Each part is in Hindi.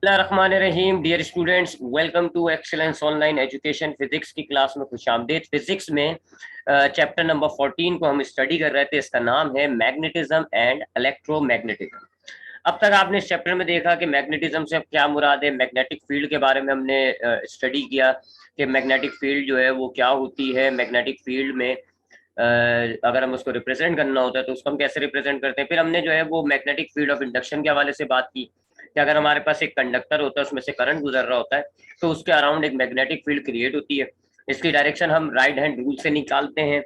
Rahim dear students, welcome to excellence online education. Physics की क्लास में खुशामदीद। फिजिक्स में चैप्टर नंबर 14 को हम स्टडी कर रहे थे। इसका नाम है मैग्नेटिज्म एंड इलेक्ट्रोमैग्नेटिज्म। अब तक आपने इस चैप्टर में देखा कि मैग्नेटिज्म से क्या मुराद है। मैग्नेटिक फील्ड के बारे में हमने स्टडी किया कि मैग्नेटिक फील्ड जो है वो क्या होती है। मैग्नेटिक फील्ड में अगर हम उसको रिप्रेजेंट करना होता है तो उसको हम कैसे रिप्रेजेंट करते हैं। फिर हमने जो है वो मैग्नेटिक फील्ड ऑफ इंडक्शन के हवाले से बात की कि अगर हमारे पास एक कंडक्टर होता है, उसमें से करंट गुजर रहा होता है, तो उसके अराउंड एक मैग्नेटिक फील्ड क्रिएट होती है। इसकी डायरेक्शन हम राइट हैंड रूल से निकालते हैं।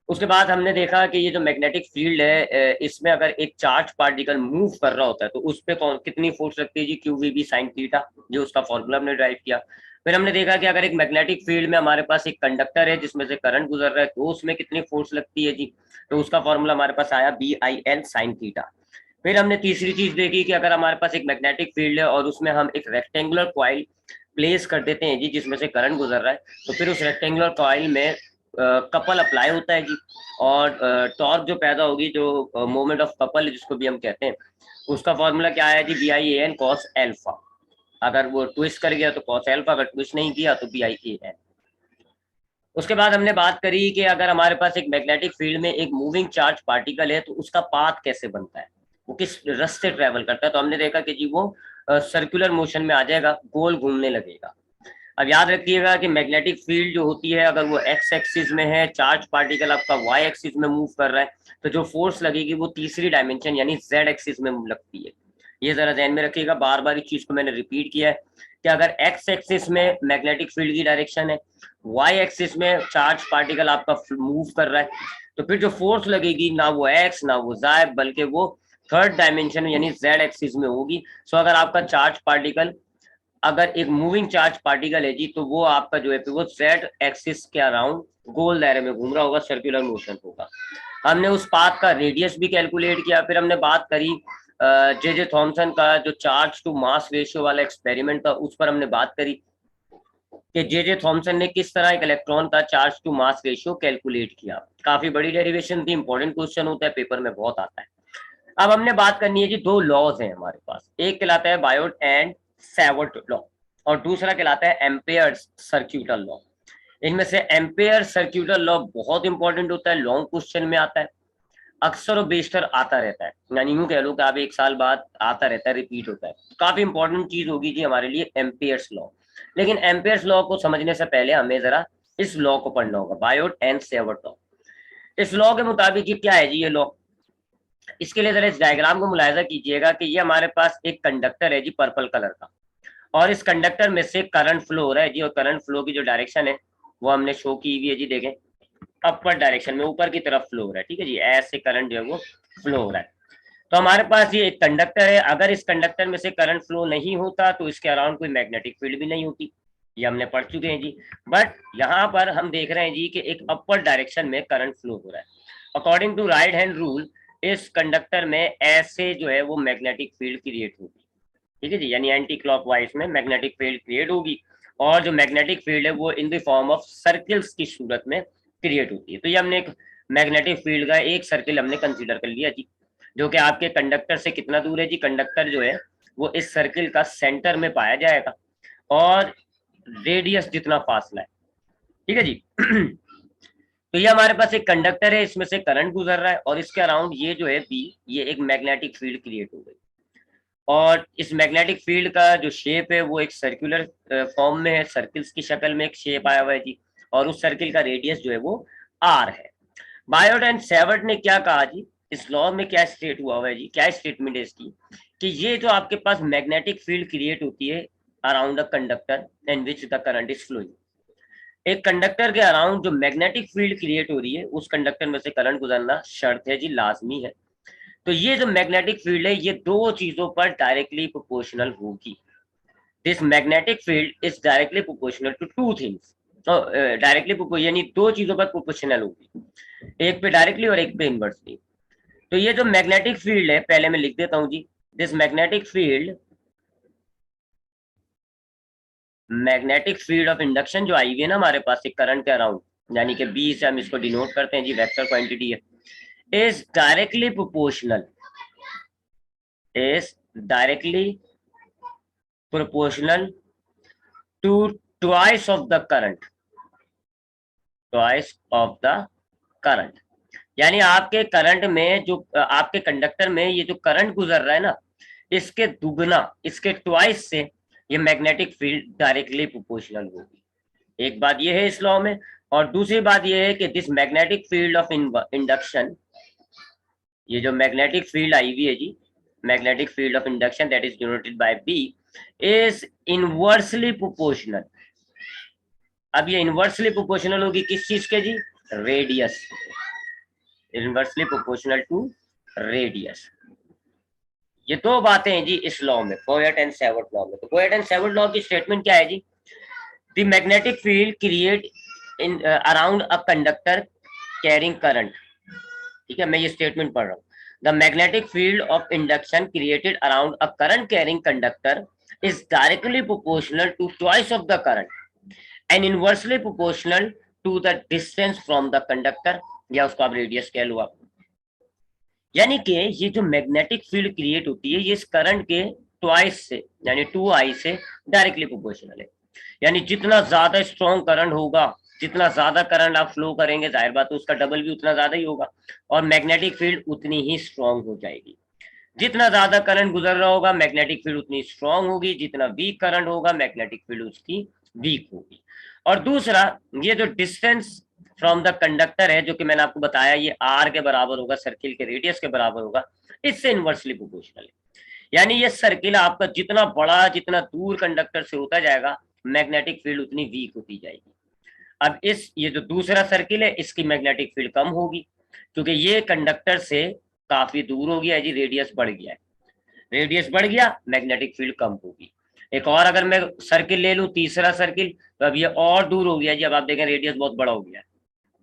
उसके बाद हमने देखा कि ये जो मैग्नेटिक फील्ड है, इसमें अगर एक चार्ज पार्टिकल मूव कर रहा होता है तो उस पर कितनी फोर्स लगती है जी, Q V B sine theta, जो उसका फॉर्मूला हमने ड्राइव किया। फिर हमने देखा कि अगर एक मैग्नेटिक फील्ड में हमारे पास एक कंडक्टर है जिसमें से करंट गुजर रहा है तो उसमें कितनी फोर्स लगती है जी, तो उसका फॉर्मूला हमारे पास आया B I L sine theta. फिर हमने तीसरी चीज देखी कि अगर हमारे पास एक मैग्नेटिक फील्ड है और उसमें हम एक रेक्टेंगुलर कॉइल प्लेस कर देते हैं जी जिसमें से करंट गुजर रहा है, तो फिर उस रेक्टेंगुलर कॉइल में कपल अप्लाई होता है जी, और टॉर्क जो पैदा होगी, जो मोमेंट ऑफ कपल जिसको भी हम कहते हैं, उसका फॉर्मूला क्या है जी, B I A N cos alpha. अगर वो ट्विस्ट कर गया तो कॉस एल्फा, अगर ट्विस्ट नहीं किया तो बी आई ए एन। उसके बाद हमने बात करी कि अगर हमारे पास एक मैग्नेटिक फील्ड में एक मूविंग चार्ज पार्टिकल है तो उसका पाथ कैसे बनता है, वो किस रास्ते ट्रेवल करता है। तो हमने देखा कि जी वो सर्कुलर मोशन में आ जाएगा, गोल घूमने लगेगा। अब याद रखिएगा कि मैग्नेटिक फील्ड जो होती है, अगर वो एक्स एक्सिस में है, चार्ज पार्टिकल आपका वाई एक्सिस में मूव कर रहा है, तो जो फोर्स लगेगी वो तीसरी डायमेंशन यानी जेड एक्सिस में लगती है। ये जरा ध्यान में रखिएगा, बार बार इस चीज को मैंने रिपीट किया है कि अगर एक्स एक्सिस में मैग्नेटिक फील्ड की डायरेक्शन है, वाई एक्सिस में चार्ज पार्टिकल आपका मूव कर रहा है, तो फिर जो फोर्स लगेगी ना वो एक्स ना वो वाई, बल्कि वो थर्ड डायमेंशन यानी जेड एक्सिस में होगी। सो अगर आपका चार्ज पार्टिकल, अगर एक मूविंग चार्ज पार्टिकल है जी, तो वो आपका जो है वो जेड एक्सिस के अराउंड गोल दायरे में घूम रहा होगा, सर्कुलर मोशन होगा। हमने उस पाथ का रेडियस भी कैलकुलेट किया। फिर हमने बात करी जे जे थॉमसन का जो चार्ज टू मास रेशियो वाला एक्सपेरिमेंट था, उस पर हमने बात करी कि जे जे थॉमसन ने किस तरह एक इलेक्ट्रॉन का charge to mass ratio calculate किया। काफी बड़ी डेरिवेशन थी, इंपॉर्टेंट क्वेश्चन होता है, पेपर में बहुत आता है। अब हमने बात करनी है जी, दो लॉज हैं हमारे पास, एक कहलाता है बायोट एंड सैवर्ट लॉ और दूसरा कहलाता है एम्पेयर सर्क्यूटल लॉ। इनमें से एम्पेयर सर्क्यूटल लॉ बहुत इंपॉर्टेंट होता है, लॉन्ग क्वेश्चन में आता है, अक्सर और बेशतर आता रहता है, यानी यूं कह लो कि आप एक साल बाद आता रहता है, रिपीट होता है। काफी इंपॉर्टेंट चीज होगी जी हमारे लिए एम्पेयर्स लॉ। लेकिन एम्पेयर्स लॉ को समझने से पहले हमें जरा इस लॉ को पढ़ना होगा, बायोट एंड सेवर्ट लॉ। इस लॉ के मुताबिक ये क्या है जी, ये लॉ, इसके लिए जरा इस डायग्राम को मुलायजा कीजिएगा कि ये हमारे पास एक कंडक्टर है जी, पर्पल कलर का, और इस कंडक्टर में से करंट फ्लो हो रहा है जी, और करंट फ्लो की जो डायरेक्शन है वो हमने शो की हुई है जी, देखें अपवर्ड डायरेक्शन में, ऊपर की तरफ फ्लो हो रहा है। ठीक है जी, ऐसे करंट जो है वो फ्लो हो रहा है। तो हमारे पास ये एक कंडक्टर है, अगर इस कंडक्टर में से करंट फ्लो नहीं होता तो इसके अराउंड कोई मैग्नेटिक फील्ड भी नहीं होती, ये हमने पढ़ चुके हैं जी। बट यहाँ पर हम देख रहे हैं जी कि एक अपवर्ड डायरेक्शन में करंट फ्लो हो रहा है। According to right hand rule, इस कंडक्टर में ऐसे जो है वो मैग्नेटिक फील्ड क्रिएट होगी। ठीक है जी, यानी एंटी क्लॉकवाइज में मैग्नेटिक फील्ड क्रिएट होगी, और जो मैग्नेटिक फील्ड है वो इन द फॉर्म ऑफ सर्कल्स की सूरत में क्रिएट होती है। तो ये हमने एक मैग्नेटिक फील्ड का एक सर्किल हमने कंसीडर कर लिया जी, जो कि आपके कंडक्टर से कितना दूर है जी, कंडक्टर जो है वो इस सर्किल का सेंटर में पाया जाएगा, और रेडियस जितना फासला है। ठीक है जी तो ये हमारे पास एक कंडक्टर है, इसमें से करंट गुजर रहा है, और इसके अराउंड ये जो है बी, ये एक मैग्नेटिक फील्ड क्रिएट हो गई। और इस मैग्नेटिक फील्ड का जो शेप है वो एक सर्कुलर फॉर्म में है, सर्किल्स की शक्ल में एक शेप आया हुआ है जी, और उस सर्किल का रेडियस जो है वो आर है। बायोट एंड सेवर्ट ने क्या कहा जी, इस लॉ में क्या स्टेट हुआ हुआ है जी, क्या स्टेटमेंट है इसकी, कि ये जो आपके पास मैग्नेटिक फील्ड क्रिएट होती है around a conductor and which the current is flowing, एक कंडक्टर के अराउंड जो मैग्नेटिक फील्ड क्रिएट हो रही है उस कंडक्टर में से करंट गुजरना शर्त है जी, लाजमी है। तो ये जो मैग्नेटिक फील्ड है ये दो चीजों पर डायरेक्टली प्रोपोर्शनल होगी। This magnetic field is directly proportional to two things, तो डायरेक्टली यानी दो चीजों पर प्रोपोर्शनल होगी, एक पे डायरेक्टली और एक पे इनवर्सली। तो ये जो मैग्नेटिक फील्ड है, पहले मैं लिख देता हूं जी, this magnetic field of induction जो आई हुई है ना हमारे पास एक करंट के अराउंड, यानी कि बी से हम इसको डिनोट करते हैं जी, वेक्टर क्वांटिटी है, is directly proportional, is directly proportional to twice of the current, twice of the current. यानी आपके करंट में जो आपके कंडक्टर में ये जो करंट गुजर रहा है ना, इसके दुगना, इसके ट्वाइस से ये मैग्नेटिक फील्ड डायरेक्टली प्रोपोर्शनल होगी। एक बात ये है इस लॉ में, और दूसरी बात ये है कि this magnetic field of induction, ये जो मैग्नेटिक फील्ड आई हुई है जी, magnetic field of induction that is denoted by B, is inversely proportional. अब ये इनवर्सली प्रोपोर्शनल होगी किस चीज के जी? Radius, inversely proportional to radius. ये दो बातें हैं जी इस लॉ में, पोयट एंड सेवर्ट लॉ में। तो पोयट एंड सेवर्ट लॉ की स्टेटमेंट क्या है जी? The magnetic field create in around a conductor carrying current. ठीक है, मैं ये स्टेटमेंट पढ़ रहा हूँ। The magnetic field of induction created around a current carrying conductor is directly proportional to twice of the current and inversely proportional to the distance from the conductor, या उसको आप रेडियस कह लो आप। यानी कि ये जो मैग्नेटिक फील्ड क्रिएट होती है ये इस करंट के ट्वाइस से, यानी 2i से डायरेक्टली प्रोपोर्शनल है। यानी जितना ज्यादा स्ट्रॉन्ग करंट होगा, जितना ज्यादा करंट आप फ्लो करेंगे, जाहिर बात है उसका डबल भी उतना ज्यादा ही होगा, और मैग्नेटिक फील्ड उतनी ही स्ट्रॉन्ग हो जाएगी। जितना ज्यादा करंट गुजर रहा होगा मैग्नेटिक फील्ड उतनी स्ट्रॉन्ग होगी, जितना वीक करंट होगा मैग्नेटिक फील्ड उसकी वीक होगी। और दूसरा, ये जो डिस्टेंस फ्रॉम द कंडक्टर है, जो कि मैंने आपको बताया ये r के बराबर होगा, सर्किल के रेडियस के बराबर होगा, इससे इनवर्सली प्रोपोर्शनल है। यानी ये सर्किल आपका जितना बड़ा, जितना दूर कंडक्टर से होता जाएगा मैग्नेटिक फील्ड उतनी वीक होती जाएगी। अब ये जो दूसरा सर्किल है इसकी मैग्नेटिक फील्ड कम होगी, क्योंकि ये कंडक्टर से काफी दूर हो गया है जी, रेडियस बढ़ गया है। रेडियस बढ़ गया, मैग्नेटिक फील्ड कम होगी। एक और अगर मैं सर्किल ले लूं, तीसरा सर्किल, तो अब ये और दूर हो गया जी, अब आप देखें रेडियस बहुत बड़ा हो गया है।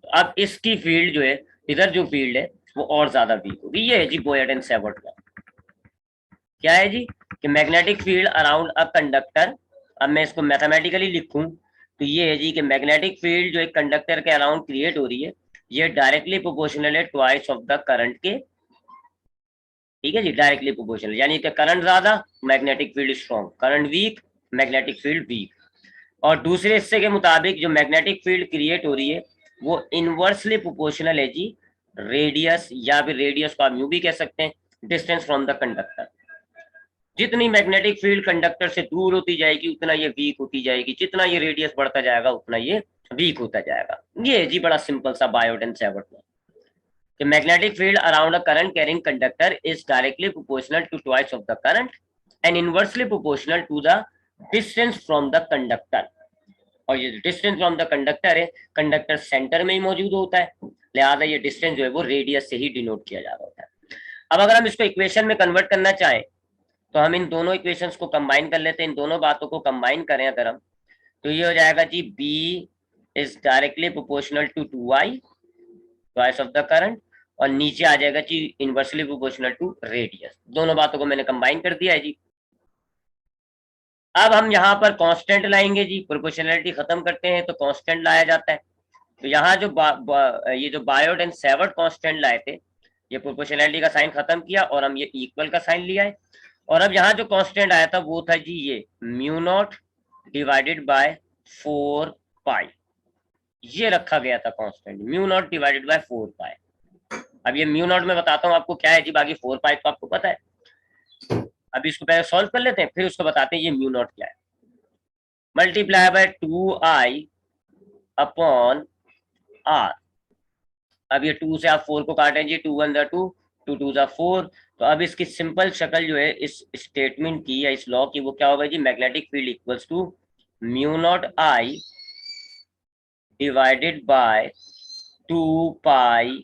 तो अब इसकी फील्ड जो है, इधर जो फील्ड है वो और ज्यादा वीक होगी। ये है जी बोयड एंड सेवर्ट लॉ। क्या है जी? कि magnetic field around a conductor, अब मैं इसको मैथमेटिकली लिखूं तो ये है जी कि मैग्नेटिक फील्ड जो एक कंडक्टर के अराउंड क्रिएट हो रही है ये डायरेक्टली प्रोपोर्शनल है ट्वाइस ऑफ द करंट के। ठीक है जी, डायरेक्टली प्रोपोर्शनल, यानी कि करंट ज्यादा magnetic field strong, current weak magnetic field weak. और दूसरे हिस्से के मुताबिक जो मैग्नेटिक फील्ड क्रिएट हो रही है वो इनवर्सली प्रोपोर्शनल है जी रेडियस, या फिर रेडियस को आप यूं भी कह सकते हैं डिस्टेंस फ्रॉम द कंडक्टर। जितनी मैग्नेटिक फील्ड कंडक्टर से दूर होती जाएगी उतना ये वीक होती जाएगी, जितना ये रेडियस बढ़ता जाएगा उतना ये वीक होता जाएगा। ये जी बड़ा सिंपल सा बायोट एंड सेवर्ट लॉ कि magnetic field around a current carrying conductor is directly proportional to twice of the current and inversely proportional to the distance from the conductor. और ये डिस्टेंस फ्रॉम द कंडक्टर है, कंडक्टर सेंटर में ही मौजूद होता है, लिहाजा ये डिस्टेंस जो है वो रेडियस से ही डिनोट किया जा रहा होता है। अब अगर हम इसको इक्वेशन में कन्वर्ट करना चाहें तो हम इन दोनों इक्वेशंस को कंबाइन कर लेते हैं। इन दोनों बातों को कंबाइन करें अगर हम, तो ये हो जाएगा जी B is directly proportional to 2i twice of the current, और नीचे आ जाएगा जी इनवर्सली प्रोपोर्शनल टू रेडियस। दोनों बातों को मैंने कंबाइन कर दिया है जी। अब हम यहाँ पर कांस्टेंट लाएंगे जी, प्रोपोर्शनलिटी खत्म करते हैं तो कांस्टेंट लाया जाता है। तो यहाँ जो ये जो बायोट एंड सेवर्ट कांस्टेंट लाए थे, ये प्रोपोर्शनलिटी का साइन खत्म किया और हम ये इक्वल का साइन लिया है। और अब यहाँ जो कांस्टेंट आया था वो था जी ये म्यू नॉट डिवाइडेड बाय 4 पाई, ये रखा गया था constant, mu naught divided by 4 पाई। अब ये म्यू नॉट में बताता हूँ आपको क्या है जी, बाकी 4 पाई तो आपको पता है। अभी इसको पहले सॉल्व कर लेते हैं फिर उसको बताते हैं ये म्यू नॉट क्या है। Multiply by 2i upon r। अब ये 2 से आप 4 को काटें जी, 2 1 2, 2 2 4। तो अब इसकी सिंपल शक्ल जो है इस स्टेटमेंट की या इस लॉ की वो क्या होगा जी, magnetic field equals to mu naught I divided by 2 pi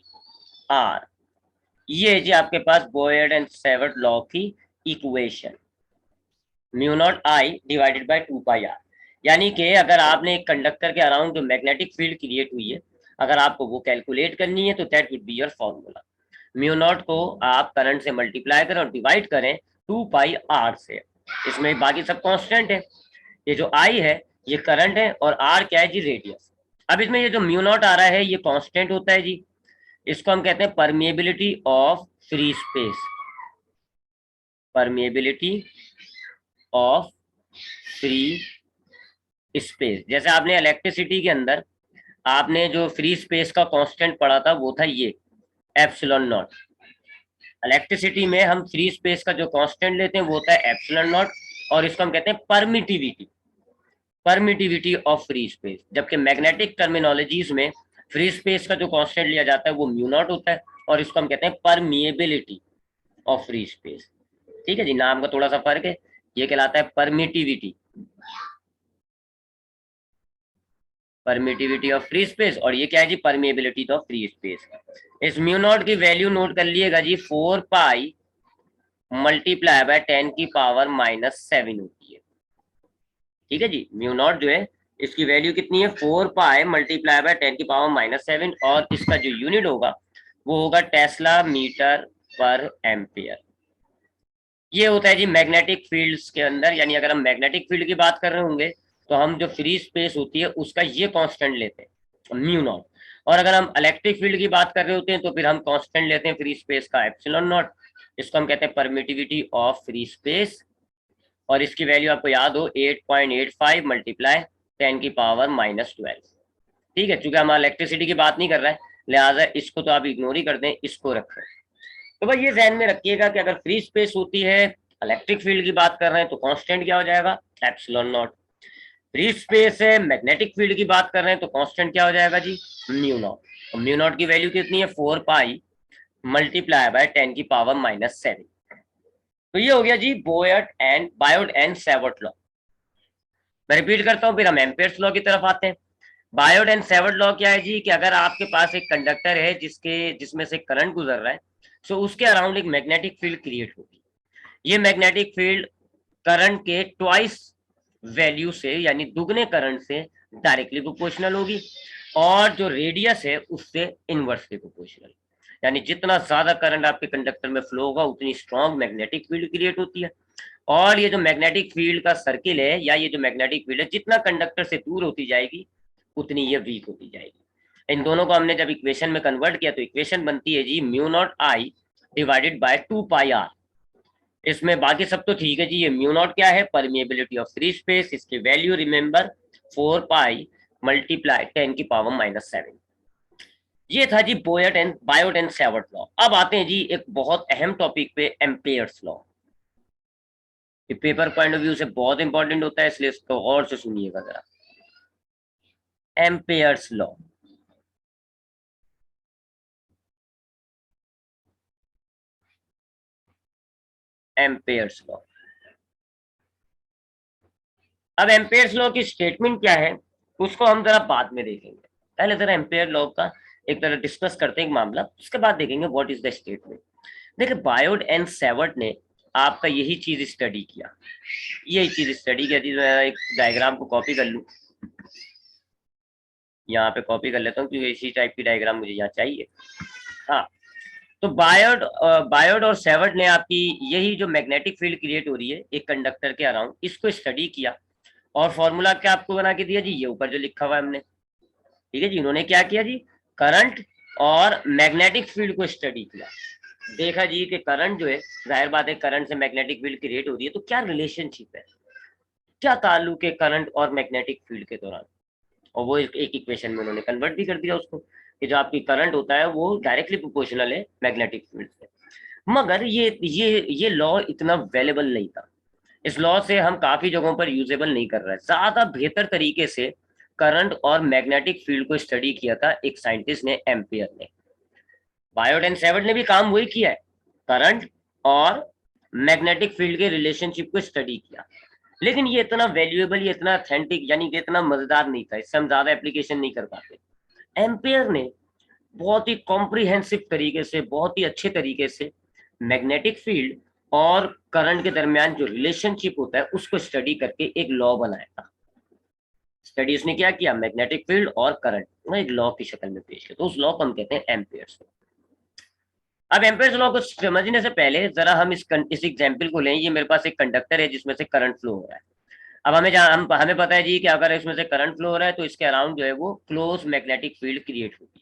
r। ये है जी आपके पास बोयड एंड सेवर्ट लॉ की equation, mu naught I divided by 2 pi r। यानी कि अगर आपने एक कंडक्टर के अराउंड जो मैग्नेटिक फील्ड क्रिएट हुई है अगर आपको वो कैलकुलेट करनी है तो that would be your formula. Mu naught को आप करंट से मल्टीप्लाई करें और डिवाइड करें 2 पाई r से। इसमें बाकी सब कांस्टेंट है, ये जो i है ये करंट है और r क्या है जी, रेडियस। अब इसमें ये जो म्यू नॉट आ रहा है ये कांस्टेंट होता है जी, इसको हम कहते हैं permeability of free space, permeability of free space. जैसे आपने इलेक्ट्रिसिटी के अंदर आपने जो फ्री स्पेस का कांस्टेंट पढ़ा था वो था ये एप्सिलॉन नॉट। इलेक्ट्रिसिटी में हम फ्री स्पेस का जो कांस्टेंट लेते हैं वो होता है एप्सिलॉन नॉट, और इसको हम कहते हैं permittivity, permittivity of free space. जबकि मैग्नेटिक टर्मिनोलॉजीज में फ्री स्पेस का जो कांस्टेंट लिया जाता है वो म्यू नॉट होता है, और इसको हम कहते हैं परमिएबिलिटी ऑफ फ्री स्पेस। ठीक है जी, नाम का थोड़ा सा फर्क है, ये कहलाता है permittivity, permittivity of free space, और ये क्या है जी, परमिएबिलिटी ऑफ फ्री स्पेस। इस म्यू नॉट की वैल्यू नोट कर लिएगा जी, 4 पाई मल्टीप्लाई बाय 10 की पावर -7 होती है। ठीक है जी, म्यू नॉट जो है इसकी वैल्यू कितनी है, 4 पाई मल्टीप्लाई बाय 10 की पावर -7, और इसका जो यूनिट होगा वो होगा टेस्ला मीटर पर एम्पियर। ये होता है जी मैग्नेटिक फील्ड्स के अंदर, यानी अगर हम मैग्नेटिक फील्ड की बात कर रहे होंगे तो हम जो फ्री स्पेस होती है उसका ये कांस्टेंट लेते हैं म्यू नॉट, और अगर हम इलेक्ट्रिक फील्ड की बात कर रहे होते हैं तो फिर हम कांस्टेंट लेते हैं फ्री स्पेस का एप्सिलॉन नॉट। इसको हम कहते हैं परमिटिविटी ऑफ फ्री स्पेस, और इसकी वैल्यू आपको याद हो 8.85 मल्टीप्लाई 10 की पावर -12। ठीक है, चूंकि हम इलेक्ट्रिसिटी की बात नहीं कर रहे हैं लिहाजा इसको तो आप इग्नोर ही कर दें, इसको रखें। तो भाई ये ध्यान में रखिएगा कि अगर फ्री स्पेस होती है, इलेक्ट्रिक फील्ड की बात कर रहे हैं तो कांस्टेंट क्या हो जाएगा, एप्सिलॉन नॉट। फ्री स्पेस है, मैग्नेटिक फील्ड की बात कर रहे हैं तो कांस्टेंट क्या हो जाएगा जी, म्यू नॉट। म्यू नॉट की वैल्यू कितनी है, 4 पाई मल्टीप्लाई बाय 10 की पावर -7। तो ये हो गया जी बायोट एंड सेवर्ट लॉ। मैं रिपीट करता हूं, फिर हम एम्पेयर्स लॉ की तरफ आते हैं। बायोट एंड सेवर्ट लॉ क्या है जी, कि अगर आपके पास एक कंडक्टर है जिसमें से करंट गुजर रहा है, सो उसके अराउंड एक मैग्नेटिक फील्ड क्रिएट होगी। ये मैग्नेटिक फील्ड करंट के ट्वाइस वैल्यू से, यानी दुगने करंट से डायरेक्टली प्रोपोर्शनल होगी, और जो रेडियस है उससे इनवर्सली प्रोपोर्शनल। यानी जितना ज्यादा करंट आपके कंडक्टर में फ्लो होगा उतनी स्ट्रॉन्ग मैग्नेटिक फील्ड क्रिएट होती है। और ये जो मैग्नेटिक फील्ड का सर्किल है, या ये जो मैग्नेटिक फील्ड है, जितना कंडक्टर से दूर होती जाएगी उतनी ये वीक होती जाएगी। इन दोनों को हमने जब इक्वेशन में कन्वर्ट किया तो इक्वेशन बनती है जी mu naught I divided by 2 pi R. इसमें बाकी सब तो ठीक है जी, ये म्यू नॉट क्या है, परमिएबिलिटी ऑफ फ्री स्पेस, इसकी वैल्यू रिमेंबर 4 पाई मल्टीप्लाई 10 की पावर -7। ये था जी बायोट एंड सेवर्ट लॉ। अब आते हैं जी एक बहुत अहम टॉपिक पे, Ampere's law. Paper point of view से बहुत इंपॉर्टेंट होता है, इसलिए इसको और से सुनिएगा जरा। Ampere's law, Ampere's law. अब एम्पेयर्स लॉ की स्टेटमेंट क्या है उसको हम जरा बाद में देखेंगे, पहले जरा एम्पेयर लॉ का एक तरह डिस्कस करते हैं एक मामला, उसके बाद देखेंगे व्हाट इज द स्टेटमेंट। देखिए बायोट एंड सेवर्ट ने आपका यही चीज स्टडी किया, यही चीज स्टडी किया जी। मैं एक डायग्राम को कॉपी कर लूं, यहाँ पे कॉपी कर लेता हूँ क्योंकि इसी टाइप की डायग्राम मुझे यहाँ चाहिए। हाँ, तो बायोट और सेवर्ट ने आपकी यही जो मैग्नेटिक फील्ड क्रिएट हो रही है एक कंडक्टर के अराउंड, इसको स्टडी किया, और फॉर्मूला क्या आपको बना के दिया जी, ये ऊपर जो लिखा हुआ है हमने। ठीक है जी, इन्होंने क्या किया जी, करंट और मैग्नेटिक फील्ड को स्टडी किया। देखा जी कि करंट जो है, जाहिर बात है करंट से मैग्नेटिक फील्ड क्रिएट हो रही है, तो क्या रिलेशनशिप है, क्या ताल्लुक है करंट और मैग्नेटिक फील्ड के दौरान, और वो एक इक्वेशन में उन्होंने कन्वर्ट भी कर दिया उसको, कि जो आपकी करंट होता है वो डायरेक्टली प्रोपोर्शनल है मैग्नेटिक फील्ड से। मगर ये लॉ इतना वैल्यूएबल नहीं था, इस लॉ से हम काफी जगहों पर यूजेबल नहीं कर रहे हैं। ज्यादा बेहतर तरीके से करंट और मैग्नेटिक फील्ड को स्टडी किया था एक साइंटिस्ट ने, एम्पियर ने। बायोट एंड सेवर्ट ने भी काम वही किया है, करंट और मैग्नेटिक फील्ड के रिलेशनशिप को स्टडी किया, लेकिन ये इतना वैल्यूएबल, ये इतना ऑथेंटिक, यानी कि इतना मजेदार नहीं था, इससे हम ज्यादा एप्लीकेशन नहीं कर पाते। एम्पियर ने बहुत ही कॉम्प्रिहेंसिव तरीके से, बहुत ही अच्छे तरीके से मैग्नेटिक फील्ड और करंट के दरमियान जो रिलेशनशिप होता है उसको स्टडी करके एक लॉ बनाया था। स्टडी उसने क्या किया, मैग्नेटिक फील्ड और करंट एक लॉ की शक्ल में पेश किया, तो उस लॉ को हम कहते हैं एम्पियर्स लॉ। अब एम्पियर्स लॉ को समझने से पहले जरा हम इस एग्जाम्पल को लें। ये मेरे पास एक कंडक्टर है जिसमें से करंट फ्लो हो रहा है। अब हमें पता है जी कि अगर इसमें से करंट फ्लो हो रहा है तो इसके अराउंड जो है वो क्लोज मैग्नेटिक फील्ड क्रिएट होगी।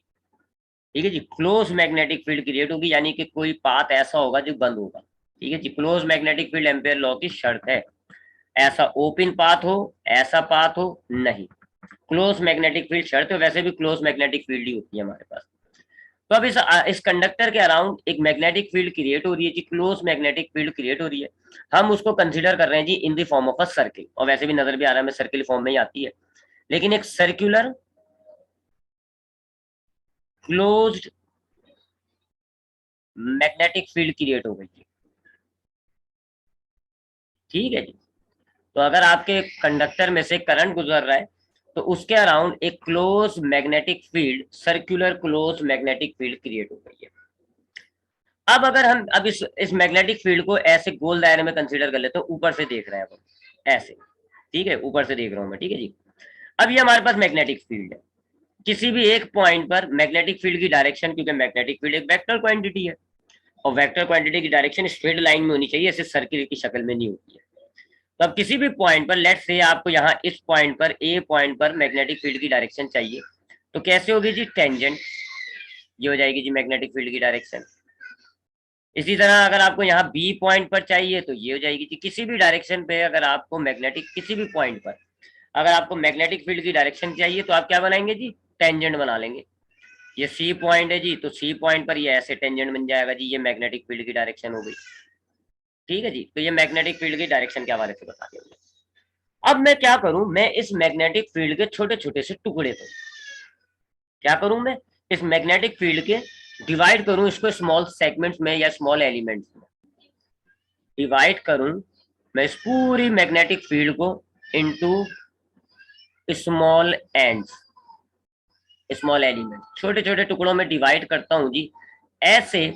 ठीक है जी, क्लोज मैग्नेटिक फील्ड क्रिएट होगी, यानी कि कोई पाथ ऐसा होगा जो बंद होगा। ठीक है जी, close magnetic field Ampere law की शर्त है। ऐसा ओपन पाथ हो, ऐसा पाथ हो, नहीं। क्लोज मैग्नेटिक फील्ड शर्त है, वैसे भी क्लोज मैग्नेटिक फील्ड ही होती है हमारे पास। तो अब इस कंडक्टर के अराउंड एक मैग्नेटिक फील्ड क्रिएट हो रही है जी, क्लोज मैग्नेटिक फील्ड क्रिएट हो रही है। हम उसको कंसीडर कर रहे हैं जी in the form of a circle, और वैसे भी नजर भी आ रहा है सर्किल फॉर्म में ही आती है, लेकिन एक circular closed magnetic field create हो गई है। ठीक है जी। तो अगर आपके कंडक्टर में से करंट गुजर रहा है तो उसके अराउंड एक close magnetic field, circular close magnetic field create हो गई है। अब अगर हम अब इस मैग्नेटिक फील्ड को ऐसे गोल दायरे में कंसीडर कर लेते हैं, ऊपर से देख रहे हैं हम ऐसे, ठीक है, ऊपर से देख रहा हूं मैं, ठीक है जी। अब ये हमारे पास मैग्नेटिक फील्ड है, किसी भी एक पॉइंट पर मैग्नेटिक फील्ड की डायरेक्शन, क्योंकि मैग्नेटिक फील्ड एक वेक्टर क्वांटिटी है और वेक्टर क्वांटिटी की डायरेक्शन स्ट्रेट लाइन में होनी चाहिए, ऐसे सर्किल की शक्ल में नहीं होती है। तो अब किसी भी पॉइंट पर, लेट से आपको यहाँ इस पॉइंट पर, ए पॉइंट पर मैग्नेटिक फील्ड की डायरेक्शन चाहिए, तो कैसे होगी जी, टेंजेंट, ये हो जाएगी जी मैग्नेटिक फील्ड की डायरेक्शन। इसी तरह अगर आपको यहाँ बी पॉइंट पर चाहिए तो ये हो जाएगी जी, किसी भी डायरेक्शन पे अगर आपको मैग्नेटिक, किसी भी पॉइंट पर अगर आपको मैग्नेटिक फील्ड की डायरेक्शन चाहिए तो आप क्या बनाएंगे जी, टेंजेंट बना लेंगे। ये सी पॉइंट है जी, तो सी पॉइंट पर ये ऐसे टेंजेंट बन जाएगा जी, ये मैग्नेटिक फील्ड की डायरेक्शन हो गई। ठीक है जी, तो ये मैग्नेटिक फील्ड की डायरेक्शन के हवाले से बता दिया। अब मैं क्या करूं, मैं इस मैग्नेटिक फील्ड के छोटे छोटे से टुकड़े करूं, क्या करूं मैं, इस मैग्नेटिक फील्ड के डिवाइड करूं इसको स्मॉल सेगमेंट्स में या स्मॉल एलिमेंट्स में, डिवाइड करूं मैं इस पूरी मैग्नेटिक फील्ड को into small ends, small element, छोटे छोटे टुकड़ों में डिवाइड करता हूं जी, ऐसे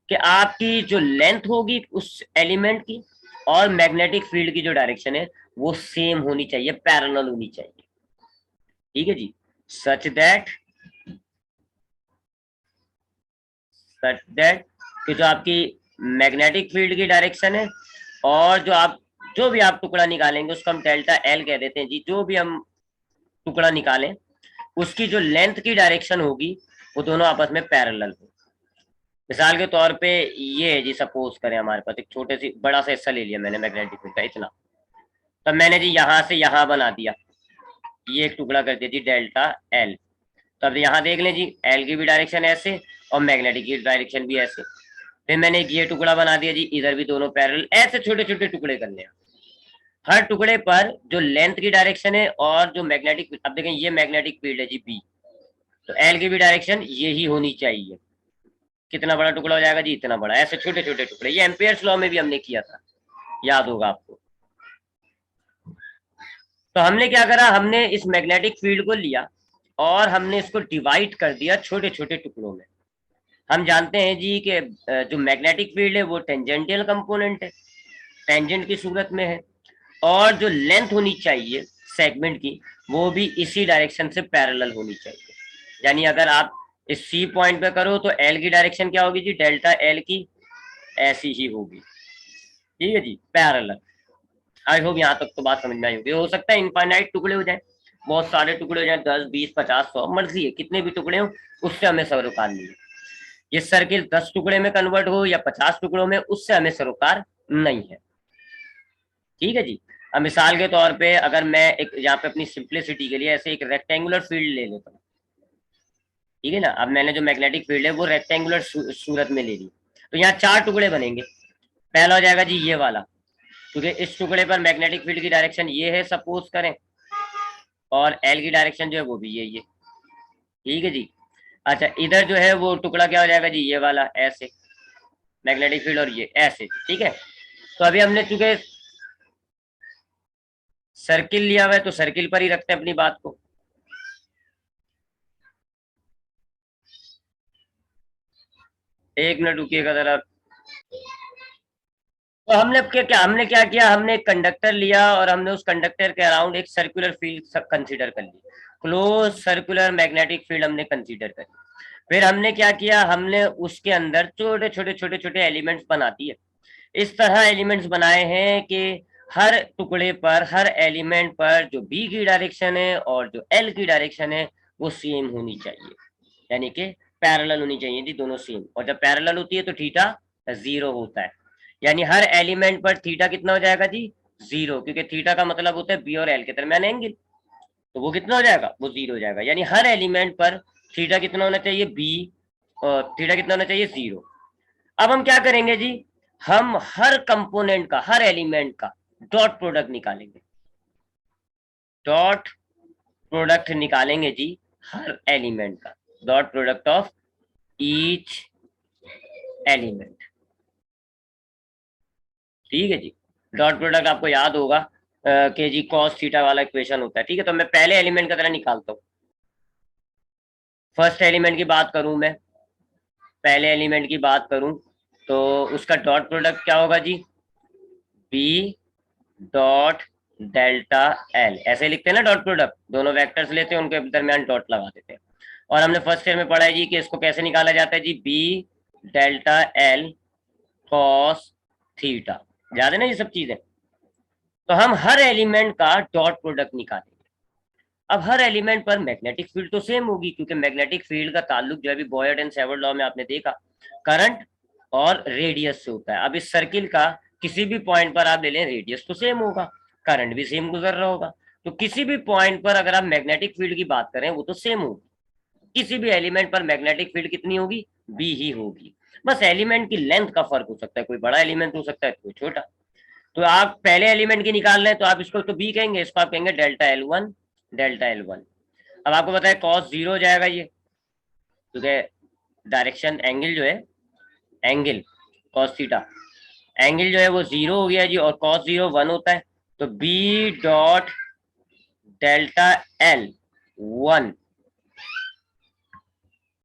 कि आपकी जो लेंथ होगी उस एलिमेंट की और मैग्नेटिक फील्ड की जो डायरेक्शन है वो सेम होनी चाहिए, पैरेलल होनी चाहिए। ठीक है जी, सच दैट कि जो आपकी मैग्नेटिक फील्ड की डायरेक्शन है और जो भी आप टुकड़ा निकालेंगे उसको हम डेल्टा एल कह देते हैं जी, जो भी हम टुकड़ा निकालें उसकी जो लेंथ की डायरेक्शन होगी वो दोनों आपस में पैरेलल हो। मिसाल के तौर पे ये है जी, सपोज करें हमारे पास एक छोटे सी बड़ा सा हिस्सा ले लिया मैंने मैग्नेटिक फील्ड का इतना, तब मैंने जी यहाँ से यहाँ बना दिया, ये एक टुकड़ा कर दिया जी डेल्टा एल। तब यहाँ देख लें जी, एल की भी डायरेक्शन ऐसे और मैग्नेटिक की डायरेक्शन भी ऐसे। फिर मैंने एक ये टुकड़ा बना दिया जी, इधर भी दोनों पैरेलल, ऐसे छोटे छोटे टुकड़े कर लिया। हर टुकड़े पर जो लेंथ की डायरेक्शन है और जो मैग्नेटिक, अब देखें ये मैग्नेटिक फील्ड है जी बी, तो एल की भी डायरेक्शन ये ही होनी चाहिए। कितना बड़ा टुकड़ा हो जाएगा जी, इतना बड़ा, ऐसे छोटे छोटे टुकड़े। ये एम्पियर्स लॉ में भी हमने किया था, याद होगा आपको। तो हमने क्या करा, हमने इस मैग्नेटिक फील्ड को लिया और हमने इसको डिवाइड कर दिया छोटे छोटे टुकड़ों में। हम जानते हैं जी कि जो मैग्नेटिक फील्ड है वो टेंजेंटियल कंपोनेंट है, टेंजेंट की सूरत में है, और जो लेंथ होनी चाहिए सेगमेंट की वो भी इसी डायरेक्शन से पैरेलल होनी चाहिए। यानी अगर आप इस सी पॉइंट पे करो तो एल की डायरेक्शन क्या होगी जी, डेल्टा एल की ऐसी ही होगी। ठीक है जी, पैरेलल। आई होप यहाँ तक तो बात समझ में आई होगी। हो सकता है इनफाइनाइट टुकड़े हो जाए, बहुत सारे टुकड़े हो जाए, 10 20 50 100, मर्जी है कितने भी टुकड़े हो, उससे हमें सरोकार नहीं है। ये सर्किल 10 टुकड़े में कन्वर्ट हो या 50 टुकड़ों में, उससे हमें सरोकार नहीं है। ठीक है जी। अब मिसाल के तौर पे अगर मैं एक यहाँ पे अपनी सिंप्लिसिटी के लिए ऐसे एक रेक्टेंगुलर फील्ड ले लेता हूँ, ठीक है ना, अब मैंने जो मैग्नेटिक फील्ड है वो रेक्टेंगुलर सूरत में ले ली, तो यहाँ 4 टुकड़े बनेंगे। पहला हो जाएगा जी ये वाला, क्योंकि इस टुकड़े पर मैग्नेटिक फील्ड की डायरेक्शन ये है सपोज करें, और एल की डायरेक्शन जो है वो भी यही है। ठीक है जी। अच्छा, इधर जो है वो टुकड़ा क्या हो जाएगा जी, ये वाला ऐसे मैग्नेटिक फील्ड, और ये ऐसे। ठीक है, तो अभी हमने चूंकि सर्किल लिया हुआ है तो सर्किल पर ही रखते हैं अपनी बात को। एक मिनट रुकिएगा जरा। तो हमने क्या किया, हमने एक कंडक्टर लिया और हमने उस कंडक्टर के अराउंड एक सर्कुलर फील्ड कंसीडर कर ली, क्लोज सर्कुलर मैग्नेटिक फील्ड हमने कंसीडर कर ली। फिर हमने क्या किया, हमने उसके अंदर छोटे छोटे छोटे छोटे एलिमेंट्स बना दिए। इस तरह एलिमेंट्स बनाए हैं कि हर टुकड़े पर, हर एलिमेंट पर जो बी की डायरेक्शन है और जो एल की डायरेक्शन है वो सेम होनी चाहिए, यानी कि पैरेलल होनी चाहिए जी, दोनों सेम। और जब पैरेलल होती है तो थीटा 0 होता है, यानी हर एलिमेंट पर थीटा कितना हो जाएगा जी, जीरो, क्योंकि थीटा का मतलब होता है बी और एल के दरमियान एंगल, तो वो कितना हो जाएगा, वो जीरो हो जाएगा। यानी हर एलिमेंट पर थीटा कितना होना चाहिए, बी, और थीटा कितना होना चाहिए, जीरो। अब हम क्या करेंगे जी, हम हर कंपोनेंट का, हर एलिमेंट का डॉट प्रोडक्ट निकालेंगे, डॉट प्रोडक्ट निकालेंगे जी हर एलिमेंट का, dot product of each element. ठीक है जी, डॉट प्रोडक्ट आपको याद होगा कि जी कॉस थीटा वाला इक्वेशन होता है। ठीक है, तो मैं पहले एलिमेंट का तरह निकालता हूँ। फर्स्ट एलिमेंट की बात करूं मैं, पहले एलिमेंट की बात करूं तो उसका डॉट प्रोडक्ट क्या होगा जी, बी डॉट डेल्टा एल, ऐसे लिखते हैं ना डॉट प्रोडक्ट, दोनों वेक्टर्स लेते हैं उनके दरमियान डॉट लगा देते हैं। और हमने फर्स्ट ईयर में पढ़ा है जी कि इसको कैसे निकाला जाता है जी, B delta L cos theta, याद है ना ये सब चीजें। तो हम हर एलिमेंट का डॉट प्रोडक्ट निकालेंगे। अब हर एलिमेंट पर मैग्नेटिक फील्ड तो सेम होगी, क्योंकि मैग्नेटिक फील्ड का ताल्लुक जो है बॉयड एंड सेवर्ट लॉ में आपने देखा, करंट और रेडियस से होता है। अब इस सर्किल का किसी भी पॉइंट पर आप ले लें, रेडियस तो सेम होगा, करंट भी सेम गुजर रहा होगा, तो किसी भी पॉइंट पर अगर आप मैग्नेटिक फील्ड की बात करें वो तो सेम होगी। किसी भी एलिमेंट पर मैग्नेटिक फील्ड कितनी होगी, बी ही होगी। बस एलिमेंट की लेंथ का फर्क हो सकता है, कोई बड़ा एलिमेंट हो सकता है कोई छोटा। तो आप पहले एलिमेंट की निकाल रहे हैं तो आप इसको तो बी कहेंगे, इसको आप कहेंगे delta L one, delta L one. अब आपको पता है कॉस जीरो हो जाएगा ये, क्योंकि डायरेक्शन एंगल जो है, एंगल कॉस थीटा, एंगल जो है वो जीरो हो गया जी, और कॉस जीरो वन होता है। तो B dot delta L one,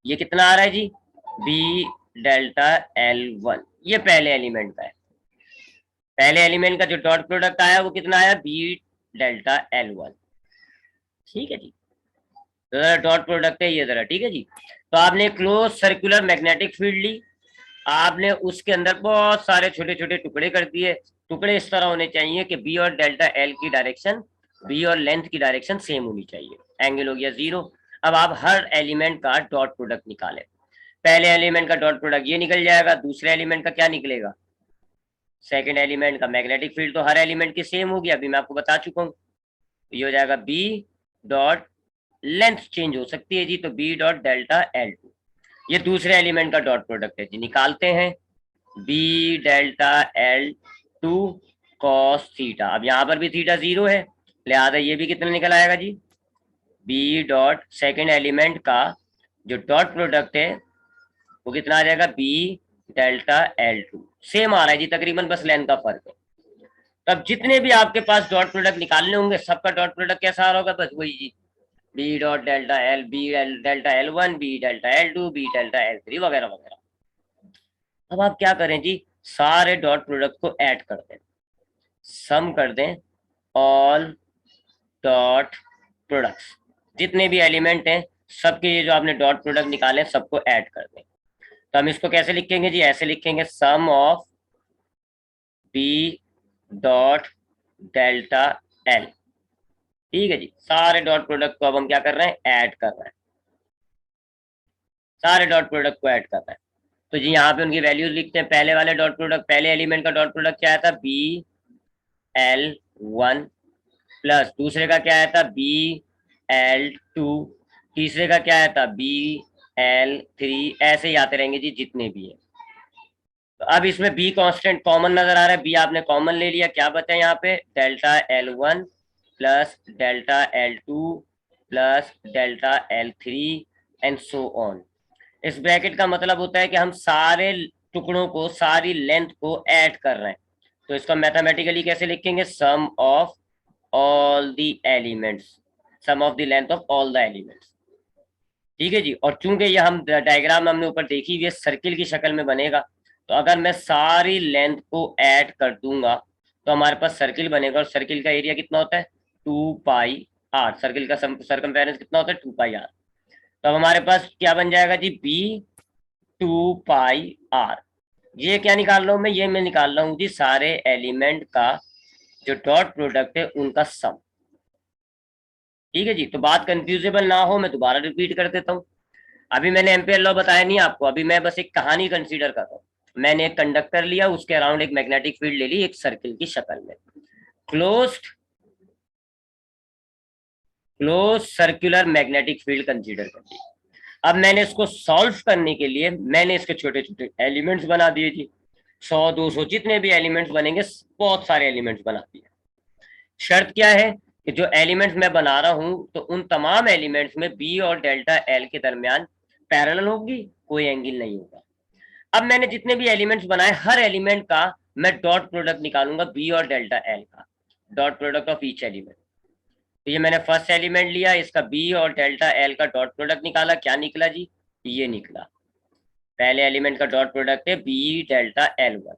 ये कितना आ रहा है जी, बी डेल्टा एल वन, ये पहले एलिमेंट का है। पहले एलिमेंट का जो डॉट प्रोडक्ट आया वो कितना आया, बी डेल्टा एल वन। ठीक है जी, तो जरा डॉट प्रोडक्ट है ये जरा, ठीक है जी। तो आपने क्लोज सर्कुलर मैग्नेटिक फील्ड ली, आपने उसके अंदर बहुत सारे छोटे छोटे टुकड़े कर दिए। टुकड़े इस तरह होने चाहिए कि बी और डेल्टा एल की डायरेक्शन, बी और लेंथ की डायरेक्शन सेम होनी चाहिए, एंगल हो गया जीरो। अब आप हर एलिमेंट का डॉट प्रोडक्ट निकालें। पहले एलिमेंट का डॉट प्रोडक्ट ये निकल जाएगा, दूसरे एलिमेंट का क्या निकलेगा, सेकेंड एलिमेंट का मैग्नेटिक फील्ड तो हर एलिमेंट की सेम होगी, अभी मैं आपको बता चुका हूँ। ये हो जाएगा बी डॉट, लेंथ चेंज हो सकती है जी, तो B dot delta L two, ये दूसरे एलिमेंट का डॉट प्रोडक्ट है जी, निकालते हैं। B delta L two cos theta, अब यहाँ पर भी थीटा जीरो है, लिहाजा ये भी कितना निकल आएगा जी, बी डॉट सेकेंड एलिमेंट का जो डॉट प्रोडक्ट है वो कितना आ जाएगा, B delta L two, same आ रहा है जी तकरीबन, बस लेंथ का फर्क है। तब जितने भी आपके पास डॉट प्रोडक्ट निकालने होंगे सबका डॉट प्रोडक्ट कैसा आ रहा होगा, बस वही जी, B dot delta L, B delta L one, B delta L two, B delta L three, वगैरह वगैरह। अब आप क्या करें जी, सारे डॉट प्रोडक्ट को ऐड कर दें, सम कर दें ऑल डॉट प्रोडक्ट्स, जितने भी एलिमेंट हैं सबके ये जो आपने डॉट प्रोडक्ट निकाले सबको ऐड कर दें। तो हम इसको कैसे लिखेंगे जी, ऐसे लिखेंगे, sum of B dot delta L. ठीक है जी, सारे डॉट प्रोडक्ट को अब हम क्या कर रहे हैं, ऐड कर रहे हैं, सारे डॉट प्रोडक्ट को ऐड कर रहे हैं। तो जी यहाँ पे उनकी वैल्यूज लिखते हैं। पहले वाले डॉट प्रोडक्ट, पहले एलिमेंट का डॉट प्रोडक्ट क्या आया था, बी एल वन, प्लस दूसरे का क्या आया था, बी एल टू, तीसरे का क्या आया था, बी एल थ्री, ऐसे ही आते रहेंगे जी जितने भी है। तो अब इसमें बी कांस्टेंट कॉमन नजर आ रहा है, बी आपने कॉमन ले लिया, क्या बचा यहाँ पे, delta L one plus delta L two plus delta L three and so on. इस ब्रैकेट का मतलब होता है कि हम सारे टुकड़ों को, सारी लेंथ को ऐड कर रहे हैं। तो इसका मैथमेटिकली कैसे लिखेंगे, sum of all the elements, sum of the length of all the elements. ठीक है जी, और चूंकि ये हम डायग्राम हमने ऊपर देखी हुई है सर्किल की शक्ल में बनेगा, तो अगर मैं सारी लेंथ को ऐड कर दूंगा तो हमारे पास सर्किल बनेगा, और सर्किल का एरिया कितना होता है, 2πr, सर्किल का सर्कमफेरेंस कितना होता है, 2πr। तो अब हमारे पास क्या बन जाएगा जी, बी 2πr। ये क्या निकाल रहा हूं मैं, ये मैं निकाल रहा हूं जी सारे एलिमेंट का जो डॉट प्रोडक्ट है उनका सम। ठीक है जी, तो बात कंफ्यूजेबल ना हो मैं दोबारा रिपीट कर देता हूँ। अभी मैंने एम्पेयर लॉ बताया नहीं आपको, अभी मैं बस एक कहानी कंसीडर कर रहा हूँ। मैंने एक कंडक्टर लिया, उसके अराउंड एक मैग्नेटिक फील्ड ले ली एक सर्किल की शक्ल में। Close circular magnetic field consider कर ली। अब मैंने इसको सॉल्व करने के लिए मैंने इसके छोटे छोटे एलिमेंट्स बना दिए जी, 100-200 जितने भी एलिमेंट्स बनेंगे बहुत सारे एलिमेंट्स बना दिए। शर्त क्या है कि जो एलिमेंट्स मैं बना रहा हूं तो उन तमाम एलिमेंट्स में बी और डेल्टा एल के दरमियान पैरेलल होगी, कोई एंगल नहीं होगा। अब मैंने जितने भी एलिमेंट्स बनाए हर एलिमेंट का मैं डॉट प्रोडक्ट निकालूंगा बी और डेल्टा एल का, dot product of each element. तो ये मैंने फर्स्ट एलिमेंट लिया, इसका बी और डेल्टा एल का डॉट प्रोडक्ट निकाला, क्या निकला जी, ये निकला। पहले एलिमेंट का डॉट प्रोडक्ट है B delta L one.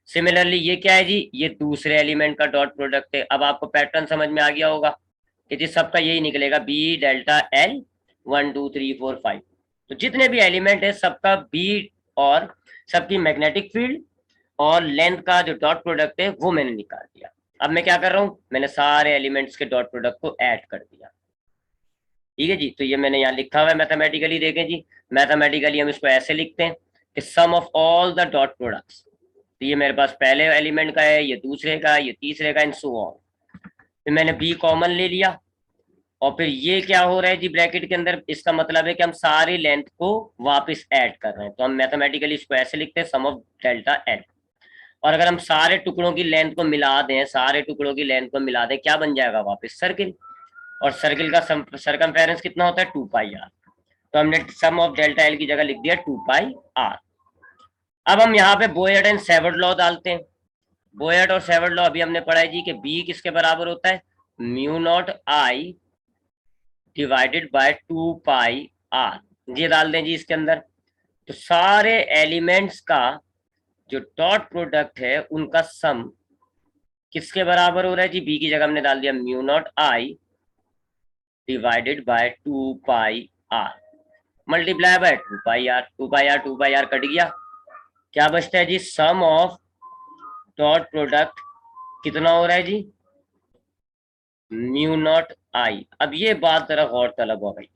Similarly ये क्या है जी, ये दूसरे एलिमेंट का डॉट प्रोडक्ट है। अब आपको पैटर्न समझ में आ गया होगा कि जी सबका यही निकलेगा बी डेल्टा एल 1 2 3 4 5। तो जितने भी एलिमेंट है सबका बी और सबकी मैग्नेटिक फील्ड और लेंथ का जो डॉट प्रोडक्ट है वो मैंने निकाल दिया। अब मैं क्या कर रहा हूं, मैंने सारे एलिमेंट्स के डॉट प्रोडक्ट को ऐड कर दिया। ठीक है जी, तो ये मैंने यहाँ लिखा हुआ है मैथमेटिकली। देखें जी, मैथमेटिकली हम इसको ऐसे लिखते हैं कि sum of all the dot products. तो ये मेरे पास पहले एलिमेंट का है, ये दूसरे का, ये तीसरे का, एंड सो ऑन। फिर मैंने बी कॉमन ले लिया और फिर ये क्या हो रहा है जी ब्रैकेट के अंदर, इसका मतलब है कि हम सारी लेंथ को वापस ऐड कर रहे हैं। तो हम मैथमेटिकली इसको ऐसे लिखते हैं सम ऑफ डेल्टा एल। और अगर हम सारे टुकड़ों की लेंथ को मिला दें, सारे टुकड़ों की लेंथ को मिला दें, क्या बन जाएगा वापस, सर्किल। और सर्किल का सरकमफेरेंस कितना होता है, 2 पाई आर। तो हमने सम ऑफ डेल्टा एल की जगह लिख दिया 2 पाई आर। अब हम यहाँ पे बोयड एंड सेवर्ट लॉ डालते हैं। बोयड और सेवर्ट लॉ अभी हमने पढ़ा है जी कि बी किसके बराबर होता है, mu naught I divided by 2 pi R. ये डाल दें जी इसके अंदर। तो सारे एलिमेंट्स का जो डॉट प्रोडक्ट है उनका सम किसके बराबर हो रहा है जी, बी की जगह हमने डाल दिया mu naught I divided by 2 pi R multiply by 2 pi R. 2 pi R 2 pi R cut गया, क्या बचता है जी, सम ऑफ डॉट प्रोडक्ट कितना हो रहा है जी, म्यू नॉट आई। अब ये बात जरा गौर तलब हो गई।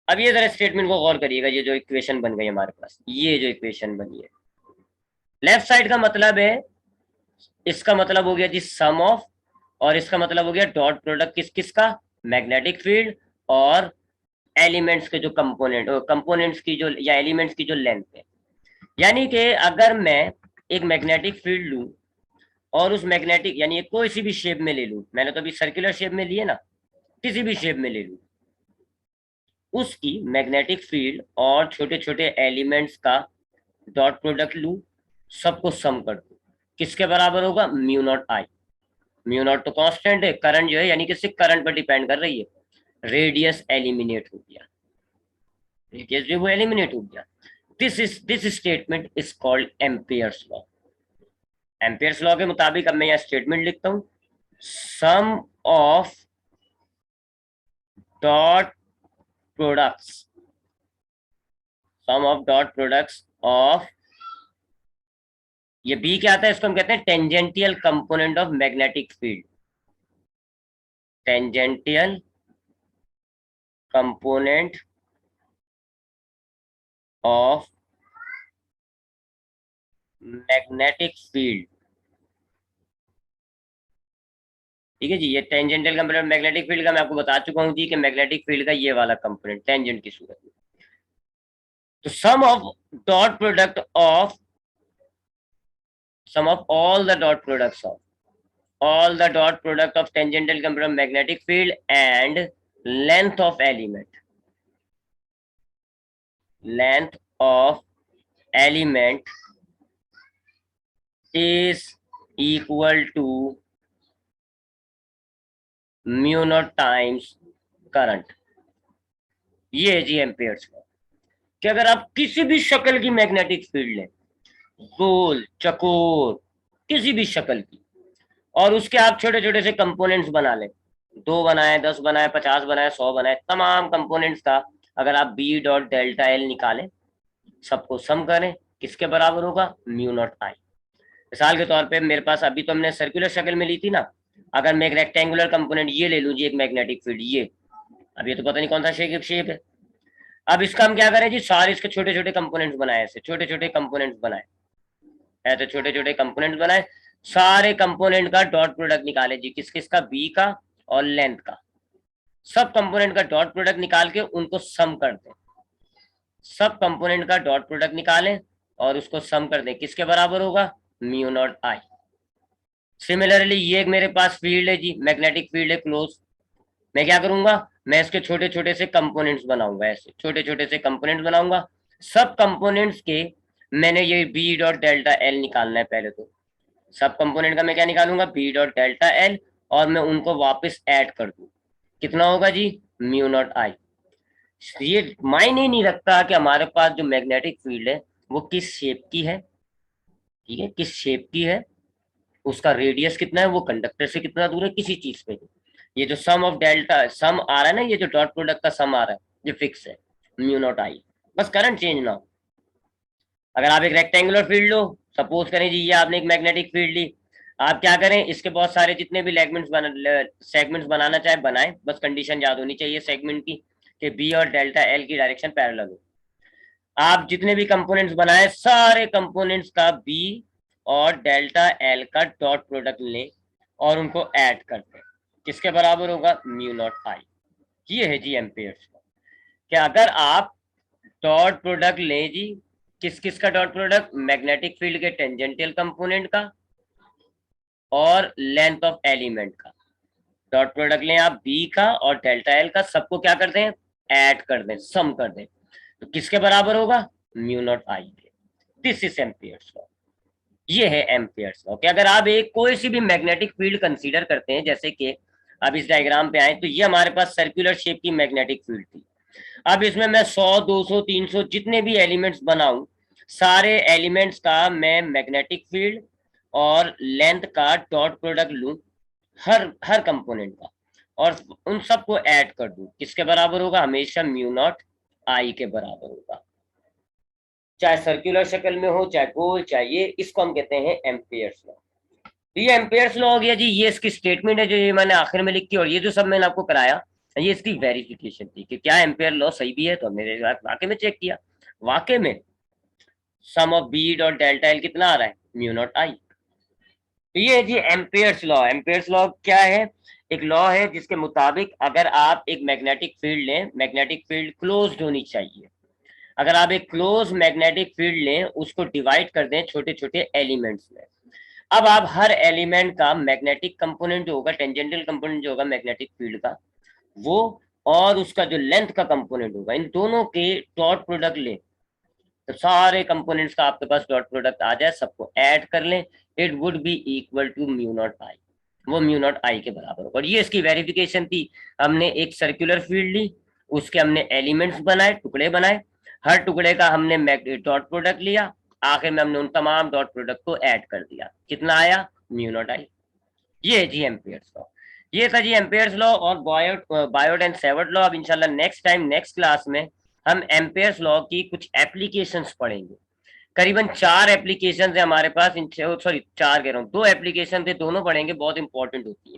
अब ये जरा स्टेटमेंट को गौर करिएगा, ये जो इक्वेशन बन गई हमारे पास, ये जो इक्वेशन बनी है लेफ्ट साइड का मतलब है, इसका मतलब हो गया जी सम ऑफ, और इसका मतलब हो गया डॉट प्रोडक्ट किस किसका, मैग्नेटिक फील्ड और एलिमेंट्स के जो कंपोनेंट्स की जो या एलिमेंट्स की जो लेंथ है। यानी कि अगर मैं एक मैग्नेटिक फील्ड लूं और उस मैग्नेटिक यानी कोई सी भी शेप में ले लूं, मैंने तो अभी सर्कुलर शेप में लिए ना, किसी भी शेप में ले लूं, उसकी मैग्नेटिक फील्ड और छोटे छोटे एलिमेंट्स का डॉट प्रोडक्ट लूं, सबको सम कर दूं, किसके बराबर होगा, म्यू नॉट आई। म्यू नॉट तो कांस्टेंट है, करंट जो है यानी कि सिर्फ करंट पर डिपेंड कर रही है, रेडियस एलिमिनेट हो गया, रेडियस जो वो एलिमिनेट हो गया। This statement is called Ampere's law. Ampere's law के मुताबिक अब मैं यह स्टेटमेंट लिखता हूं, sum of dot products, sum of dot products of, ये बी क्या आता है, इसको हम कहते हैं tangential component of magnetic field, tangential component of magnetic field. ठीक है जी, ये टेंजेंटियल कंपोनेंट मैग्नेटिक फील्ड का मैं आपको बता चुका हूं जी कि मैग्नेटिक फील्ड का ये वाला कंपोनेंट टेंजेंट की सूरत में। तो sum of dot product of, sum of all the dot products of all the dot product of tangential component of magnetic field and length of element, length of element is equal to mu naught times current। ये है जी एम्पियर्स का, कि अगर आप किसी भी शक्ल की मैग्नेटिक फील्ड लें, गोल चकोर किसी भी शक्ल की, और उसके आप छोटे छोटे से कंपोनेंट्स बना लें, 2 बनाए, 10 बनाए, 50 बनाए, 100 बनाए, तमाम कंपोनेंट्स का अगर आप बी डॉट डेल्टा एल निकालें, सबको सम करें, किसके बराबर होगा, म्यू नॉट आई। मिसाल के तौर पे मेरे पास अभी तो हमने सर्कुलर शक्ल में ली थी ना, अगर मैं एक रेक्टेंगुलर कंपोनेंट ये ले लूँ जी, एक मैग्नेटिक फील्ड ये, अब ये तो पता नहीं कौन सा शेप है। अब इसका हम क्या करें जी, सारे इसके छोटे छोटे कंपोनेंट्स बनाए, ऐसे छोटे छोटे कंपोनेंट्स बनाए, ऐसे छोटे छोटे कंपोनेंट्स बनाए, सारे कंपोनेंट का डॉट प्रोडक्ट निकाले जी, किस किस का, बी का और लेंथ का, सब कंपोनेंट का डॉट प्रोडक्ट निकाल के उनको सम कर दें, सब कंपोनेंट का डॉट प्रोडक्ट निकालें और उसको सम कर दें, किसके बराबर होगा, म्यू नॉट आई। सिमिलरली ये एक मेरे पास फील्ड है जी, मैग्नेटिक फील्ड है क्लोज, मैं क्या करूंगा, मैं इसके छोटे छोटे से कंपोनेंट्स बनाऊंगा, ऐसे छोटे छोटे से कंपोनेंट्स बनाऊंगा, सब कंपोनेंट्स के मैंने ये बी डॉट डेल्टा एल निकालना है पहले, तो सब कंपोनेंट का मैं क्या निकालूंगा, बी डॉट डेल्टा एल, और मैं उनको वापस ऐड कर दूं, कितना होगा जी, म्यू नॉट आई। ये मायने नहीं रखता कि हमारे पास जो मैग्नेटिक फील्ड है वो किस शेप की है, ठीक है, किस शेप की है, उसका रेडियस कितना है, वो कंडक्टर से कितना दूर है, किसी चीज पे। ये जो सम ऑफ डेल्टा सम आ रहा है ना, ये जो डॉट प्रोडक्ट का सम आ रहा है, ये फिक्स है, म्यू नॉट आई, बस करंट चेंज ना हो। अगर आप एक रेक्टेंगुलर फील्ड लो, सपोज करें जी ये आपने एक मैग्नेटिक फील्ड ली, आप क्या करें, इसके बहुत सारे जितने भी सेगमेंट्स बनाना चाहे बनाएं, बस कंडीशन याद होनी चाहिए सेगमेंट की कि बी और डेल्टा एल की डायरेक्शन पैरेलल हो। आप जितने भी कंपोनेंट्स बनाए, सारे कंपोनेंट्स का बी और डेल्टा एल का डॉट प्रोडक्ट लें और उनको ऐड करते हैं, किसके बराबर होगा, म्यू नॉट आई। ये है जी एम्पियर्स का, कि अगर आप डॉट प्रोडक्ट लें जी, किस किस का डॉट प्रोडक्ट, मैग्नेटिक फील्ड के टेंजेंटियल कंपोनेंट का और लेंथ ऑफ एलिमेंट का, डॉट प्रोडक्ट लें आप बी का और डेल्टा एल का, सबको क्या कर दें, ऐड कर दें, सम कर दें, तो किसके बराबर होगा, म्यू नॉट आई के। दिस इज एम्पियर्स लॉ, ये है एम्पियर्स लॉ। कि अगर आप एक कोई सी भी मैग्नेटिक फील्ड कंसीडर करते हैं, जैसे कि अब इस डायग्राम पे आए तो ये हमारे पास सर्कुलर शेप की मैग्नेटिक फील्ड थी, अब इसमें मैं 100 200 300 जितने भी एलिमेंट्स बनाऊं, सारे एलिमेंट्स का मैं मैग्नेटिक फील्ड और लेंथ का डॉट प्रोडक्ट लूं, हर हर कंपोनेंट का, और उन सबको ऐड कर दूं, किसके बराबर होगा, हमेशा म्यू नॉट आई के बराबर होगा, चाहे सर्कुलर शक्ल में हो चाहे गोल, चाहे ये, इसको हम कहते हैं एम्पियर्स लॉ। ये एम्पियर्स लॉ हो गया जी, ये इसकी स्टेटमेंट है जो ये मैंने आखिर में लिखी, और ये जो सब मैंने आपको कराया ये इसकी वेरिफिकेशन थी कि क्या एम्पियर लॉ सही भी है, तो हमने वाकई में चेक किया, वाकई में sum of B dot delta L कितना आ रहा है, म्यू नॉट आई। तो ये है जी एम्पियर्स लॉ। एम्पियर्स लॉ क्या है, एक लॉ है जिसके मुताबिक अगर आप एक मैग्नेटिक फील्ड लें, मैग्नेटिक फील्ड क्लोज्ड होनी चाहिए, अगर आप एक क्लोज मैग्नेटिक फील्ड लें, उसको डिवाइड कर दें छोटे छोटे एलिमेंट्स में, अब आप हर एलिमेंट का मैग्नेटिक कंपोनेंट जो होगा, टेंजेंटल कंपोनेंट जो होगा मैग्नेटिक फील्ड का, वो और उसका जो लेंथ का कंपोनेंट होगा, इन दोनों के डॉट प्रोडक्ट लें, तो सारे कंपोनेंट्स का आपके पास डॉट प्रोडक्ट आ जाए, सबको ऐड कर लें, it would be equal to mu naught I, वो म्यू नॉट आई के बराबर होगा। और ये इसकी वेरिफिकेशन थी, हमने एक सर्कुलर फील्ड ली, उसके हमने एलिमेंट्स बनाए, टुकड़े बनाए, हर टुकड़े का हमने डॉट प्रोडक्ट लिया, आखिर में हमने उन तमाम डॉट प्रोडक्ट को ऐड कर दिया, कितना आया, म्यू नॉट आई। ये है जी एम्पियर्स लॉ, ये था जी एम्पियर्स लॉ और बायोट एंड सेवर्ट लॉ। अब इंशाल्लाह नेक्स्ट टाइम नेक्स्ट क्लास में हम एम्पियर्स लॉ की कुछ एप्लीकेशंस पढ़ेंगे, करीबन 4 एप्लीकेशन है हमारे पास, इन सॉरी 4 कह रहा हूँ, 2 एप्लीकेशन थे, दोनों पढ़ेंगे, बहुत इंपॉर्टेंट होती है।